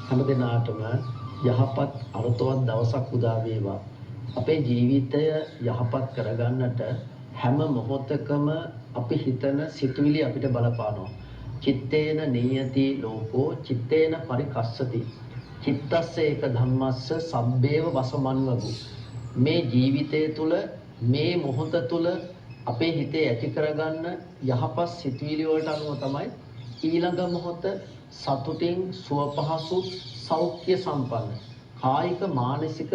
හැමදෙනාටම යහපත් අර්ථවත් දවසක් උදා වේවා. අපේ ජීවිතය යහපත් කරගන්නට හැම මොහොතකම අපි හිතන සිතුවිලි අපිට බලපානවා. චිත්තේන නියති ලෝකෝ චිත්තේන පරිකස්සති. චිත්තස්ස ඒක ධම්මස්ස සබ්බේව වසමන්වගු. මේ ජීවිතය තුළ මේ මොහොත තුළ අපේ හිතේ ඇති කරගන්න යහපත් සිතුවිලි වලට අනුව තමයි ඊළඟ මොහොත සතුටින් සුවපහසු සෞඛ්‍ය සම්පන්න කායික මානසික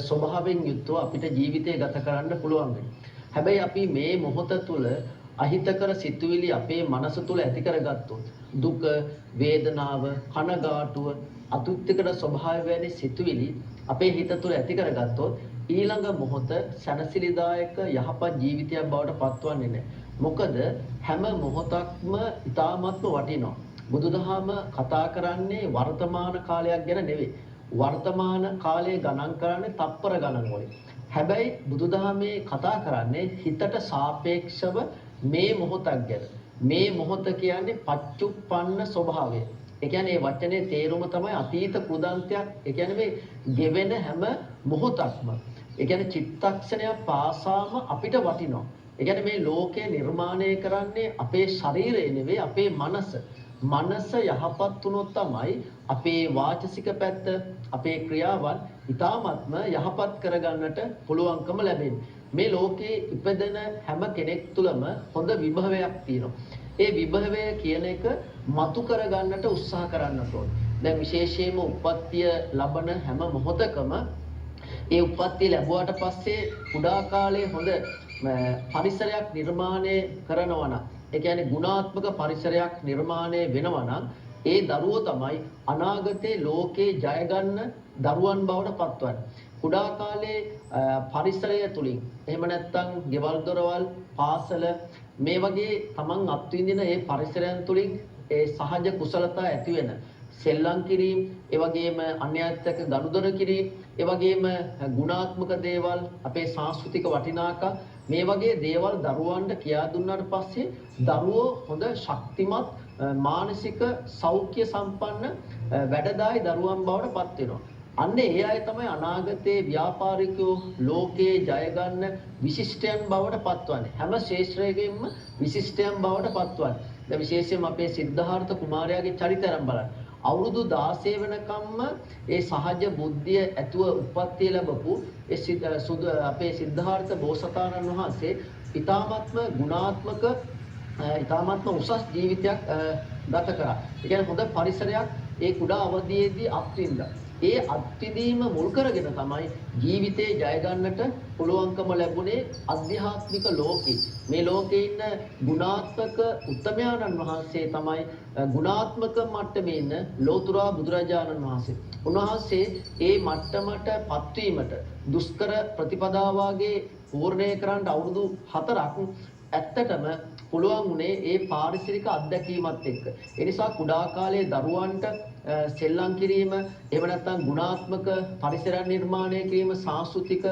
ස්වභාවයෙන් යුක්තව අපිට ජීවිතය ගත කරන්න පුළුවන් වෙනවා. හැබැයි අපි මේ මොහොත තුළ අහිතකර සිතුවිලි අපේ මනස තුළ ඇති කරගත්තොත් දුක, වේදනාව, කනගාටුව, අතුත්තිකර ස්වභාවය වැනි සිතුවිලි අපේ හිත තුළ ඇති කරගත්තොත් ඊළඟ මොහොත සැනසිලිදායක යහපත් ජීවිතයක් බවට පත්වන්නේ නැහැ. මොකද හැම මොහොතක්ම ඉතාමත්ම වටිනවා. බුදුදහම කතා කරන්නේ වර්තමාන කාලයක් ගැන නෙවෙයි. වර්තමාන කාලය ගණන් කරන්නේ තප්පර ගණන් වලින්. හැබැයි බුදුදහමේ කතා කරන්නේ හිතට සාපේක්ෂව මේ මොහොතක් ගැන. මේ මොහොත කියන්නේ පච්චුප්පන්න ස්වභාවය. ඒ කියන්නේ මේ වචනේ තේරුම තමයි අතීත කෘදාන්තයක්. ඒ කියන්නේ මේ ගෙවෙන හැම මොහොතක්ම. ඒ කියන්නේ චිත්තක්ෂණයක් පාසාම අපිට වටිනවා. ඒ කියන්නේ මේ ලෝකය නිර්මාණය කරන්නේ අපේ ශරීරය නෙවෙයි අපේ මනස. මනස යහපත් වුණොත් තමයි අපේ වාචසික පැත්ත, අපේ ක්‍රියාවන් ඊ타ත්ම යහපත් කරගන්නට පුළුවන්කම ලැබෙන්නේ. මේ ලෝකේ ඉපදෙන හැම කෙනෙක් තුළම හොඳ විභවයක් තියෙනවා. ඒ විභවය කියන එක මතු කරගන්නට උත්සාහ කරන්න ඕනේ. දැන් විශේෂයෙන්ම උප්පත්තිය ලබන හැම මොහොතකම ඒ උප්පත්තිය ලැබුවාට පස්සේ කුඩා කාලේ හොඳ පරිසරයක් නිර්මාණය කරනවා නම්, ඒ කියන්නේ ගුණාත්මක පරිසරයක් නිර්මාණය වෙනවා නම් ඒ දරුවෝ තමයි අනාගතේ ලෝකේ ජය ගන්න දරුවන් බවට පත්වන්නේ. කුඩා කාලේ පරිසරය තුලින් එහෙම නැත්නම් ගෙවල් දොරවල් පාසල මේ වගේ තමන් අත්විඳින ඒ පරිසරයන් තුලින් ඒ සහජ කුසලතා ඇති වෙන සෙල්ලම් කිරීම, ඒ වගේම අන්‍යයන්ට ගනුදෙනු කිරීම, ඒ වගේම ගුණාත්මක දේවල්, අපේ සංස්කෘතික වටිනාකම් මේ වගේ දේවල් දරුවන්ට කියා දුන්නාට පස්සේ දරුවෝ හොඳ ශක්තිමත් මානසික සෞඛ්‍ය සම්පන්න වැඩදායි දරුවන් බවට පත් වෙනවා. අන්න ඒ අය තමයි අනාගතයේ ව්‍යාපාරිකයෝ ලෝකේ ජය ගන්න විශිෂ්ටයන් බවට පත්වන්නේ. හැම ශේෂ්ත්‍රයකින්ම විශිෂ්ටයන් බවට පත්වන්නේ. දැන් විශේෂයෙන්ම අපේ සිද්ධාර්ථ කුමාරයාගේ චරිතය අරන් බලන්න. අවුරුදු 16 වෙනකම්ම ඒ සහජ බුද්ධිය ඇතුව උප්පත්තිය ලැබපු අපේ සිද්ධාර්ථ බෝසතාණන් වහන්සේ ඊ타ත්ම ගුණාත්මක ඊ타ත්ම උසස් ජීවිතයක් ගත කරා. ඒ කියන්නේ හොඳ පරිසරයක් ඒ කුඩා අවධියේදී අත්විඳා. ඒ අත්විඳීම මුල් කරගෙන තමයි ජීවිතේ ජය ගන්නට පුළුවන්කම ලැබුණේ අධ්‍යාත්මික ලෝකේ. මේ ලෝකේ ඉන්න ගුණාත්මක උත්තමයන්න් වහන්සේ තමයි ගුණාත්මක මට්ටමේ ඉන්න ලෝතුරා බුදුරජාණන් වහන්සේ. උන්වහන්සේ ඒ මට්ටමට පත්වීමට දුෂ්කර ප්‍රතිපදාවාගේ පූර්ණය කරන්න අවුරුදු 4ක් ඇත්තටම පුළුවන් උනේ ඒ පාරිසරික අත්දැකීමත් එක්ක. ඒ නිසා කුඩා කාලයේ දරුවන්ට සෙල්ලම් කිරීම, එහෙම නැත්නම් ගුණාත්මක පරිසරයන් නිර්මාණය කිරීම, සංස්කෘතික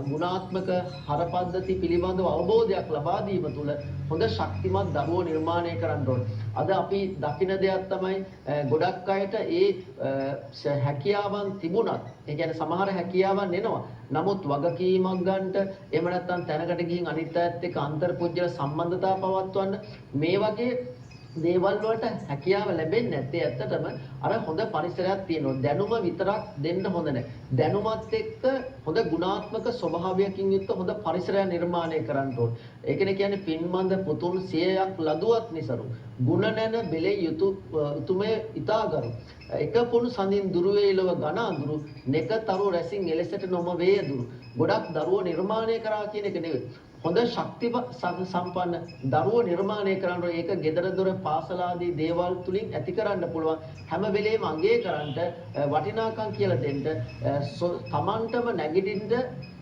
ගුණාත්මක හර පද්ධති පිළිබඳව අවබෝධයක් ලබා දීම තුළ හොඳ ශක්තිමත් දරුවෝ නිර්මාණය කරන්න ඕනේ. අද අපි දකින දෙයක් තමයි ගොඩක් අයට ඒ හැකියාවන් තිබුණත්, ඒ කියන්නේ සමහර හැකියාවන් එනවා. නමුත් වගකීමක් ගන්නට, එහෙම නැත්නම් තැනකට ගිහින් අනිත් අයත් එක්ක අන්තර්පුජ්‍යල සම්බන්ධතා පවත්වන්න මේ වගේ දේවල් වලට හැකියාව ලැබෙන්නේ නැත්තේ ඇත්තටම අර හොඳ පරිසරයක් තියෙනවා. දැනුම විතරක් දෙන්න හොඳ නැහැ. දැනුමත් එක්ක හොඳ ගුණාත්මක ස්වභාවයකින් යුක්ත හොඳ පරිසරයක් නිර්මාණය කරන්න ඕනේ. ඒකනේ කියන්නේ පින්මන්ද පුතුන් 100ක් ලදුවත් නිසරු. ගුණ නැන බෙලේ යුතුයමේ ඊතාගරු. එක පොණු සඳින් දුරු වේලව ඝන අඳුරු නෙකතරු රැසින් එලෙසට නොම වේදුරු. ගොඩක් දරුවෝ නිර්මාණය කරා කියන එක නෙවෙයි. හොඳ ශක්ති සම්පන්න දරුවෝ නිර්මාණය කරන්න ඒක gedara dora පාසල ආදී දේවල් තුලින් ඇති කරන්න පුළුවන්. හැම වෙලේම අංගය කරන්න වටිනාකම් කියලා දෙන්න තමන්ටම නැගිටින්න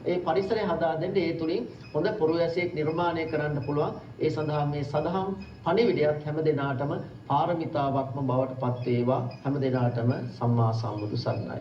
ඒ පරිසරය හදා දෙන්න ඒ තුලින් හොඳ පුරවැසියෙක් නිර්මාණය කරන්න පුළුවන්. ඒ සඳහා මේ සදහම් පණිවිඩයත් හැම දිනාටම පාරමිතාවක්ම බවට පත් වේවා. හැම දිනාටම සම්මා සම්බුදු සරණයි.